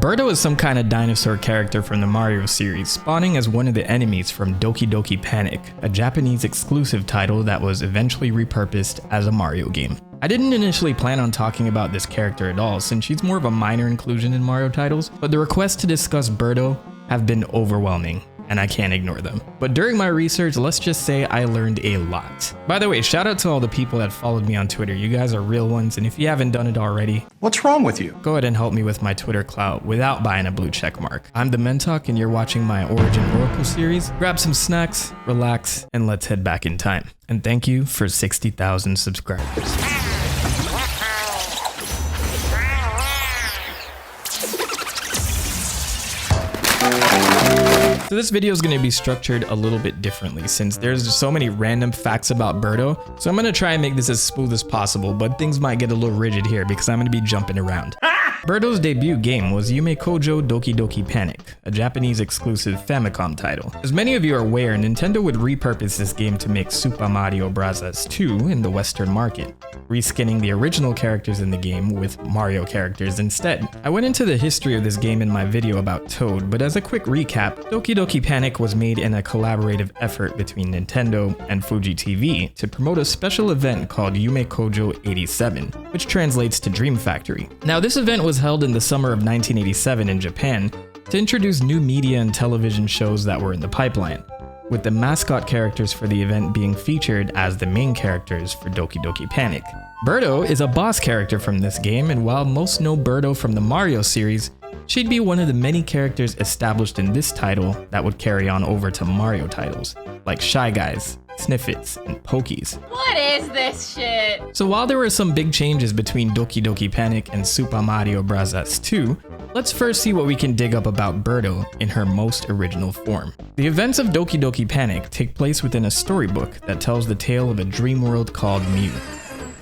Birdo is some kind of dinosaur character from the Mario series, spawning as one of the enemies from Doki Doki Panic, a Japanese exclusive title that was eventually repurposed as a Mario game. I didn't initially plan on talking about this character at all, since she's more of a minor inclusion in Mario titles, but the requests to discuss Birdo have been overwhelming, and I can't ignore them. But during my research, let's just say I learned a lot. By the way, shout out to all the people that followed me on Twitter. You guys are real ones, and if you haven't done it already, what's wrong with you? Go ahead and help me with my Twitter clout without buying a blue check mark. I'm TheMentok, and you're watching my Origin Oracle series. Grab some snacks, relax, and let's head back in time. And thank you for 60,000 subscribers. So this video is going to be structured a little bit differently since there's so many random facts about Birdo. So I'm going to try and make this as smooth as possible, but things might get a little rigid here because I'm going to be jumping around. Birdo's debut game was Yume Kojo Doki Doki Panic, a Japanese exclusive Famicom title. As many of you are aware, Nintendo would repurpose this game to make Super Mario Bros. 2 in the Western market, reskinning the original characters in the game with Mario characters instead. I went into the history of this game in my video about Toad, but as a quick recap, Doki Doki Panic was made in a collaborative effort between Nintendo and Fuji TV to promote a special event called Yume Kojo 87, which translates to Dream Factory. Now this event was held in the summer of 1987 in Japan to introduce new media and television shows that were in the pipeline, with the mascot characters for the event being featured as the main characters for Doki Doki Panic. Birdo is a boss character from this game, and while most know Birdo from the Mario series, she'd be one of the many characters established in this title that would carry on over to Mario titles, like Shy Guys, Sniffits, and Pokies. What is this shit? So while there were some big changes between Doki Doki Panic and Super Mario Bros. 2, let's first see what we can dig up about Birdo in her most original form. The events of Doki Doki Panic take place within a storybook that tells the tale of a dream world called Mew.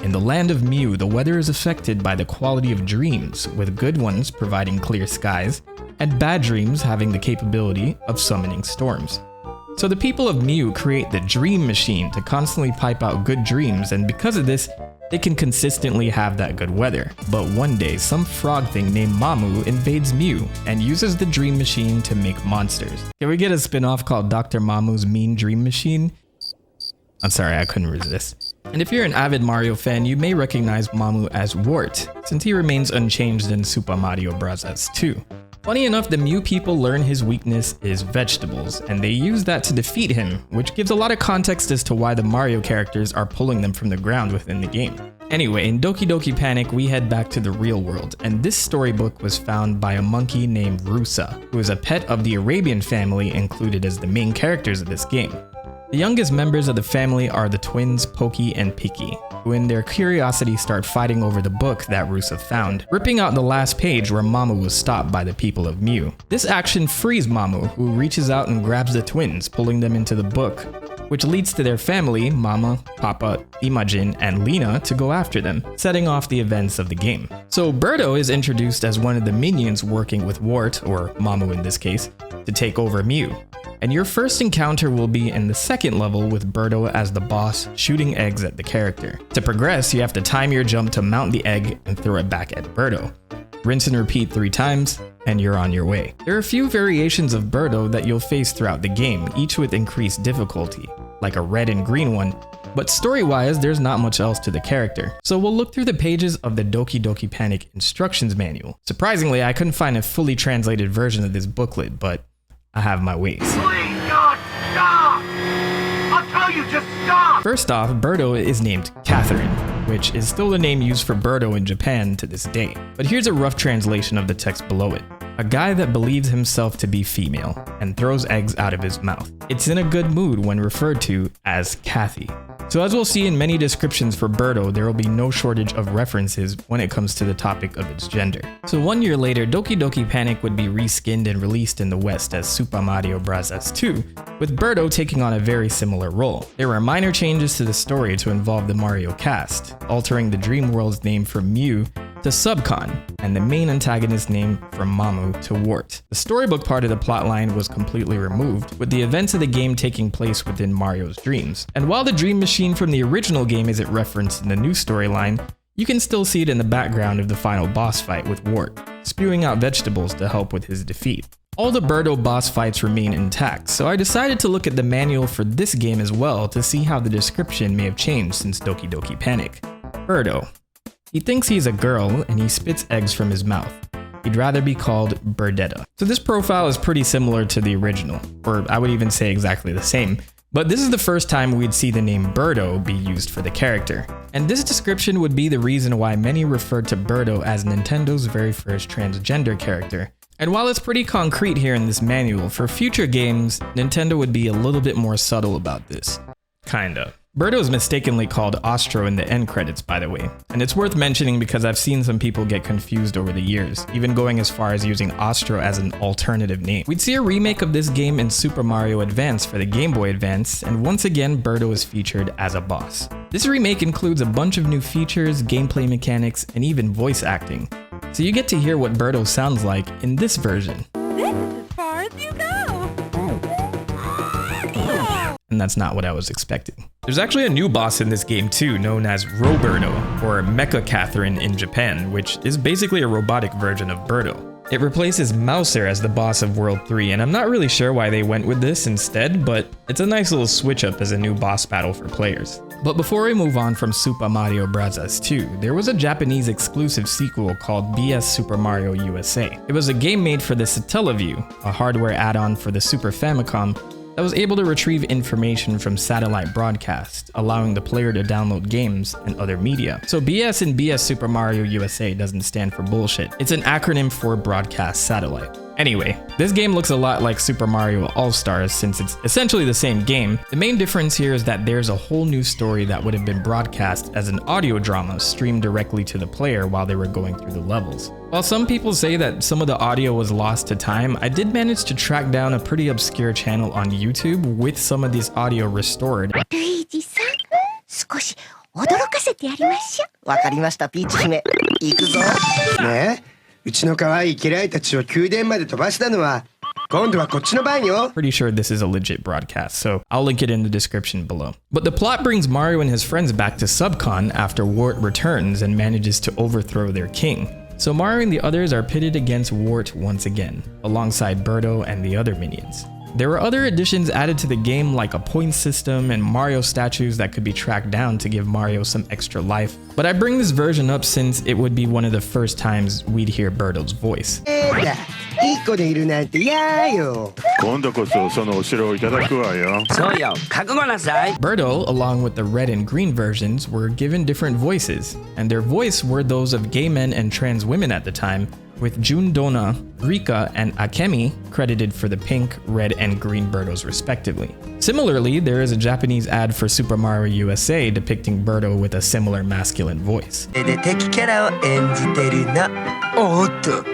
In the land of Mew, the weather is affected by the quality of dreams, with good ones providing clear skies, and bad dreams having the capability of summoning storms. So the people of Mew create the Dream Machine to constantly pipe out good dreams, and because of this, they can consistently have that good weather. But one day, some frog thing named Mamu invades Mew and uses the Dream Machine to make monsters. Can we get a spin-off called Dr. Mamu's Mean Dream Machine? I'm sorry, I couldn't resist. And if you're an avid Mario fan, you may recognize Mamu as Wart, since he remains unchanged in Super Mario Bros. 2. Funny enough, the Mew people learn his weakness is vegetables, and they use that to defeat him, which gives a lot of context as to why the Mario characters are pulling them from the ground within the game. Anyway, in Doki Doki Panic, we head back to the real world, and this storybook was found by a monkey named Rusa, who is a pet of the Arabian family included as the main characters of this game. The youngest members of the family are the twins Poki and Piki, who in their curiosity start fighting over the book that Rusa found, ripping out the last page where Mamu was stopped by the people of Mew. This action frees Mamu, who reaches out and grabs the twins, pulling them into the book, which leads to their family, Mama, Papa, Imajin, and Lena, to go after them, setting off the events of the game. So Birdo is introduced as one of the minions working with Wart, or Mamu in this case, to take over Mew. And your first encounter will be in the second level with Birdo as the boss shooting eggs at the character. To progress, you have to time your jump to mount the egg and throw it back at Birdo. Rinse and repeat 3 times, and you're on your way. There are a few variations of Birdo that you'll face throughout the game, each with increased difficulty, like a red and green one, but story-wise, there's not much else to the character. So we'll look through the pages of the Doki Doki Panic instructions manual. Surprisingly, I couldn't find a fully translated version of this booklet, but I have my ways. Please, God, stop! I'll tell you, just stop! First off, Birdo is named Catherine, which is still the name used for Birdo in Japan to this day. But here's a rough translation of the text below it. A guy that believes himself to be female and throws eggs out of his mouth. It's in a good mood when referred to as Kathy. So as we'll see in many descriptions for Birdo, there will be no shortage of references when it comes to the topic of its gender. So 1 year later, Doki Doki Panic would be reskinned and released in the West as Super Mario Bros. 2, with Birdo taking on a very similar role. There were minor changes to the story to involve the Mario cast, altering the Dream World's name from Mew to Subcon, and the main antagonist name from Mamu to Wart. The storybook part of the plotline was completely removed, with the events of the game taking place within Mario's dreams. And while the Dream Machine from the original game isn't referenced in the new storyline, you can still see it in the background of the final boss fight with Wart. spewing out vegetables to help with his defeat. All the Birdo boss fights remain intact, so I decided to look at the manual for this game as well to see how the description may have changed since Doki Doki Panic. Birdo. He thinks he's a girl and he spits eggs from his mouth. He'd rather be called Birdetta. So this profile is pretty similar to the original, or I would even say exactly the same, but this is the first time we'd see the name Birdo be used for the character. And this description would be the reason why many refer to Birdo as Nintendo's very first transgender character. And while it's pretty concrete here in this manual, for future games, Nintendo would be a little bit more subtle about this. Kinda. Birdo is mistakenly called Ostro in the end credits, by the way, and it's worth mentioning because I've seen some people get confused over the years, even going as far as using Ostro as an alternative name. We'd see a remake of this game in Super Mario Advance for the Game Boy Advance, and once again Birdo is featured as a boss. This remake includes a bunch of new features, gameplay mechanics, and even voice acting. So you get to hear what Birdo sounds like in this version. As far as you go. And that's not what I was expecting. There's actually a new boss in this game too, known as Birdo, or Mecha Catherine in Japan, which is basically a robotic version of Birdo. It replaces Mouser as the boss of World 3, and I'm not really sure why they went with this instead, but it's a nice little switch up as a new boss battle for players. But before we move on from Super Mario Bros. 2, there was a Japanese exclusive sequel called BS Super Mario USA. It was a game made for the Satellaview, a hardware add-on for the Super Famicom, that was able to retrieve information from satellite broadcast, allowing the player to download games and other media. So BS in BS Super Mario USA doesn't stand for bullshit. It's an acronym for Broadcast Satellite. Anyway, this game looks a lot like Super Mario All-Stars since it's essentially the same game. The main difference here is that there's a whole new story that would have been broadcast as an audio drama streamed directly to the player while they were going through the levels. While some people say that some of the audio was lost to time, I did manage to track down a pretty obscure channel on YouTube with some of this audio restored. Luigi-san, 少し驚かせてやりましょう。わかりました、ピーチ姫。行くぞ。ねえ、うちの可愛い家来たちを宮殿まで飛ばしたのは、今度はこっちの番よ。 Pretty sure this is a legit broadcast, so I'll link it in the description below. But the plot brings Mario and his friends back to Subcon after Wart returns and manages to overthrow their king. So Mario and the others are pitted against Wart once again, alongside Birdo and the other minions. There were other additions added to the game like a point system and Mario statues that could be tracked down to give Mario some extra life, but I bring this version up since it would be one of the first times we'd hear Birdo's voice. いい子でいるなんて嫌よ。今度こそそのお城をいただくわよ。そうよ、覚悟なさい。 Birdo, along with the red and green versions, were given different voices, and their voice were those of gay men and trans women at the time, with Jun Dona, Rika, and Akemi credited for the pink, red, and green Birdos respectively. Similarly, there is a Japanese ad for Super Mario USA depicting Birdo with a similar masculine voice. で敵キャラを演じてるの。おっと。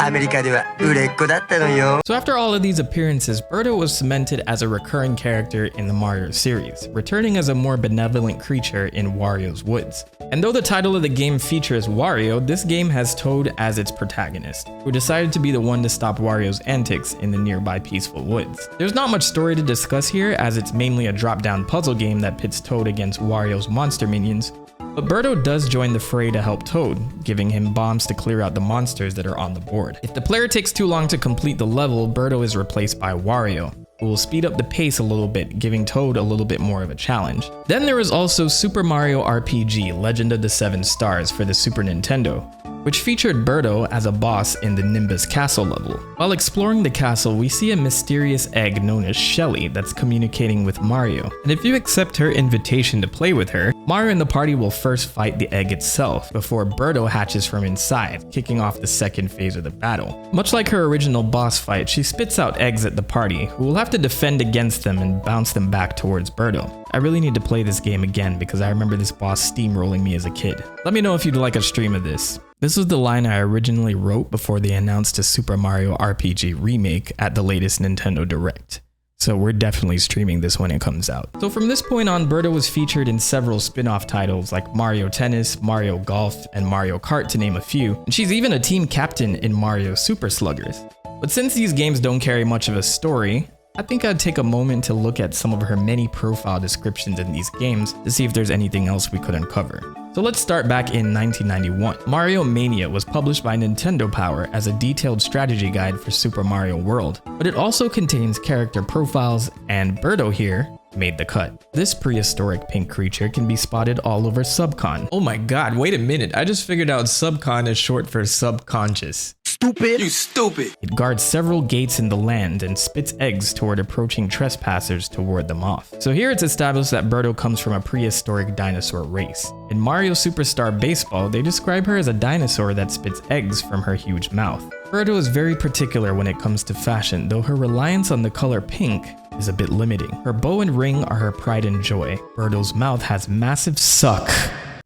アメリカでは売れっ子だったのよ。 So after all of these appearances, Birdo was cemented as a recurring character in the Mario series, returning as a more benevolent creature in Wario's Woods. And though the title of the game features Wario, this game has Toad as its protagonist, who decided to be the one to stop Wario's antics in the nearby peaceful woods. There's not much story to discuss here, as it's mainly a drop-down puzzle game that pits Toad against Wario's monster minions, but Birdo does join the fray to help Toad, giving him bombs to clear out the monsters that are on the board. If the player takes too long to complete the level, Birdo is replaced by Wario, who will speed up the pace a little bit, giving Toad a little bit more of a challenge. Then there is also Super Mario RPG Legend of the Seven Stars for the Super Nintendo, which featured Birdo as a boss in the Nimbus Castle level. While exploring the castle, we see a mysterious egg known as Shelly that's communicating with Mario, and if you accept her invitation to play with her, Mario and the party will first fight the egg itself before Birdo hatches from inside, kicking off the second phase of the battle. Much like her original boss fight, she spits out eggs at the party, who will have to defend against them and bounce them back towards Birdo. I really need to play this game again because I remember this boss steamrolling me as a kid. Let me know if you'd like a stream of this. This was the line I originally wrote before they announced a Super Mario RPG remake at the latest Nintendo Direct. So we're definitely streaming this when it comes out. So from this point on, Birdo was featured in several spin-off titles like Mario Tennis, Mario Golf, and Mario Kart to name a few, and she's even a team captain in Mario Super Sluggers. But since these games don't carry much of a story, I think I'd take a moment to look at some of her many profile descriptions in these games to see if there's anything else we could uncover. So let's start back in 1991. Mario Mania was published by Nintendo Power as a detailed strategy guide for Super Mario World, but it also contains character profiles, and Birdo here made the cut. This prehistoric pink creature can be spotted all over Subcon. Oh my god, wait a minute, I just figured out Subcon is short for subconscious. Stupid. You stupid. It guards several gates in the land and spits eggs toward approaching trespassers to ward them off. So here it's established that Birdo comes from a prehistoric dinosaur race. In Mario Superstar Baseball, they describe her as a dinosaur that spits eggs from her huge mouth. Birdo is very particular when it comes to fashion, though her reliance on the color pink is a bit limiting. Her bow and ring are her pride and joy. Birdo's mouth has massive suck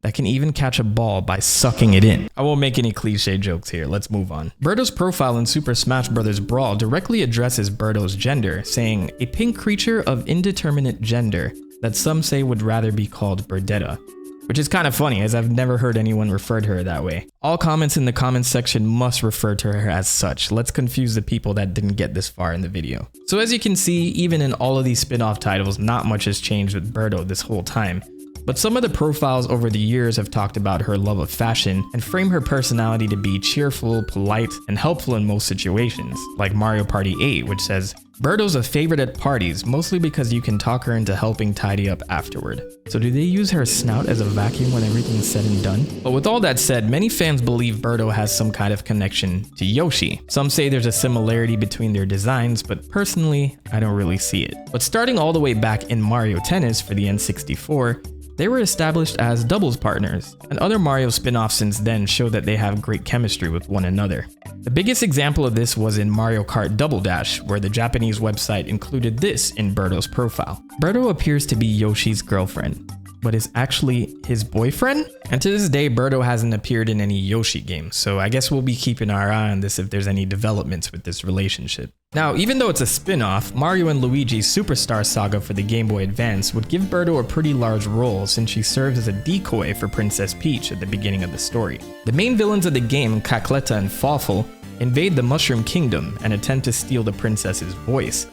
that can even catch a ball by sucking it in. I won't make any cliche jokes here, let's move on. Birdo's profile in Super Smash Bros. Brawl directly addresses Birdo's gender, saying, a pink creature of indeterminate gender that some say would rather be called Birdetta. Which is kind of funny, as I've never heard anyone refer to her that way. All comments in the comments section must refer to her as such. Let's confuse the people that didn't get this far in the video. So as you can see, even in all of these spin-off titles, not much has changed with Birdo this whole time. But some of the profiles over the years have talked about her love of fashion and frame her personality to be cheerful, polite, and helpful in most situations, like Mario Party 8, which says, Birdo's a favorite at parties, mostly because you can talk her into helping tidy up afterward. So do they use her snout as a vacuum when everything's said and done? But with all that said, many fans believe Birdo has some kind of connection to Yoshi. Some say there's a similarity between their designs, but personally, I don't really see it. But starting all the way back in Mario Tennis for the N64, they were established as doubles partners, and other Mario spin-offs since then show that they have great chemistry with one another. The biggest example of this was in Mario Kart Double Dash, where the Japanese website included this in Birdo's profile. Birdo appears to be Yoshi's girlfriend, but is actually his boyfriend? And to this day, Birdo hasn't appeared in any Yoshi games, so I guess we'll be keeping our eye on this if there's any developments with this relationship. Now, even though it's a spin-off, Mario and Luigi's Superstar Saga for the Game Boy Advance would give Birdo a pretty large role since she serves as a decoy for Princess Peach at the beginning of the story. The main villains of the game, Cacletta and Fawful, invade the Mushroom Kingdom and attempt to steal the princess's voice.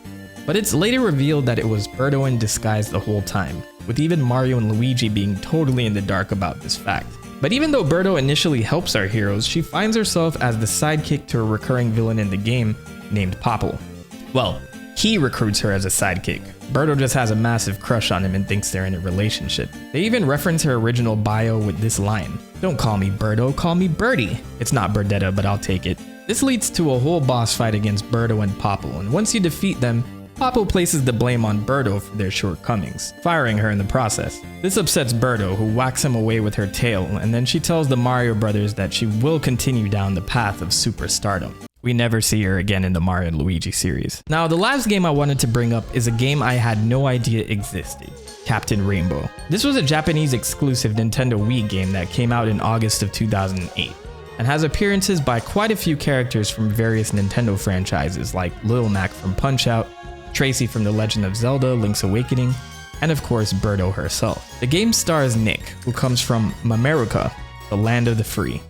But it's later revealed that it was Birdo in disguise the whole time, with even Mario and Luigi being totally in the dark about this fact. But even though Birdo initially helps our heroes, she finds herself as the sidekick to a recurring villain in the game named Popple. Well, he recruits her as a sidekick. Birdo just has a massive crush on him and thinks they're in a relationship. They even reference her original bio with this line, "Don't call me Birdo, call me Birdie." It's not Birdetta, but I'll take it. This leads to a whole boss fight against Birdo and Popple, and once you defeat them, Popple places the blame on Birdo for their shortcomings, firing her in the process. This upsets Birdo, who whacks him away with her tail, and then she tells the Mario brothers that she will continue down the path of superstardom. We never see her again in the Mario and Luigi series. Now, the last game I wanted to bring up is a game I had no idea existed, Captain Rainbow. This was a Japanese exclusive Nintendo Wii game that came out in August of 2008, and has appearances by quite a few characters from various Nintendo franchises like Lil Mac from Punch-Out!, Tracy from The Legend of Zelda: Link's Awakening, and of course Birdo herself. The game stars Nick, who comes from Mameruka, the land of the free.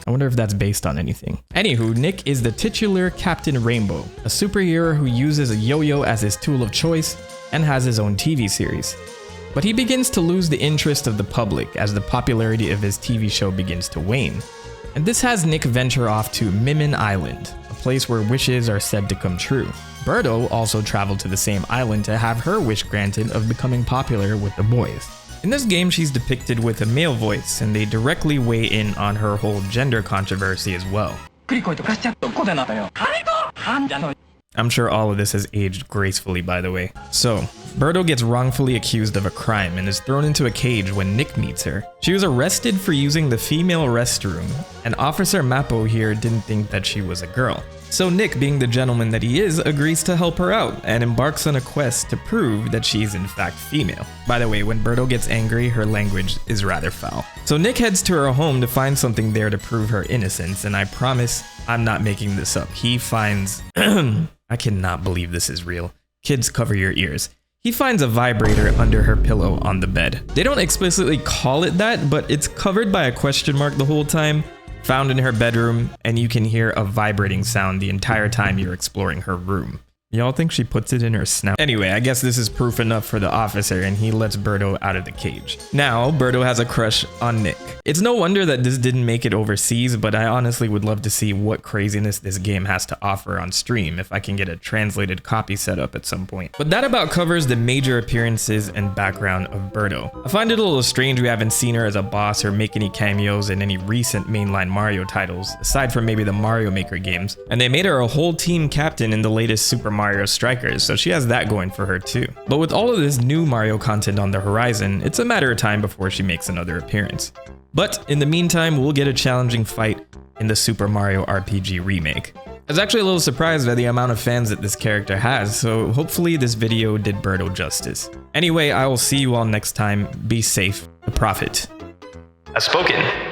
I wonder if that's based on anything. Anywho, Nick is the titular Captain Rainbow, a superhero who uses a yo-yo as his tool of choice and has his own TV series. But he begins to lose the interest of the public as the popularity of his TV show begins to wane. And this has Nick venture off to Mimin Island, a place where wishes are said to come true. Birdo also traveled to the same island to have her wish granted of becoming popular with the boys. In this game, she's depicted with a male voice, and they directly weigh in on her whole gender controversy as well. I'm sure all of this has aged gracefully, by the way. So, Birdo gets wrongfully accused of a crime and is thrown into a cage when Nick meets her. She was arrested for using the female restroom, and Officer Mappo here didn't think that she was a girl. So Nick, being the gentleman that he is, agrees to help her out and embarks on a quest to prove that she's in fact female. By the way, when Birdo gets angry, her language is rather foul. So Nick heads to her home to find something there to prove her innocence, and I promise I'm not making this up. He finds... I cannot believe this is real. Kids, cover your ears. He finds a vibrator under her pillow on the bed. They don't explicitly call it that, but it's covered by a question mark the whole time, found in her bedroom, and you can hear a vibrating sound the entire time you're exploring her room. Y'all think she puts it in her snout? Anyway, I guess this is proof enough for the officer and he lets Birdo out of the cage. Now, Birdo has a crush on Nick. It's no wonder that this didn't make it overseas, but I honestly would love to see what craziness this game has to offer on stream if I can get a translated copy set up at some point. But that about covers the major appearances and background of Birdo. I find it a little strange we haven't seen her as a boss or make any cameos in any recent mainline Mario titles, aside from maybe the Mario Maker games. And they made her a whole team captain in the latest Super Mario Strikers, so she has that going for her too. But with all of this new Mario content on the horizon, it's a matter of time before she makes another appearance. But in the meantime, we'll get a challenging fight in the Super Mario RPG remake. I was actually a little surprised by the amount of fans that this character has, so hopefully this video did Birdo justice. Anyway, I will see you all next time. Be safe. The Prophet has spoken.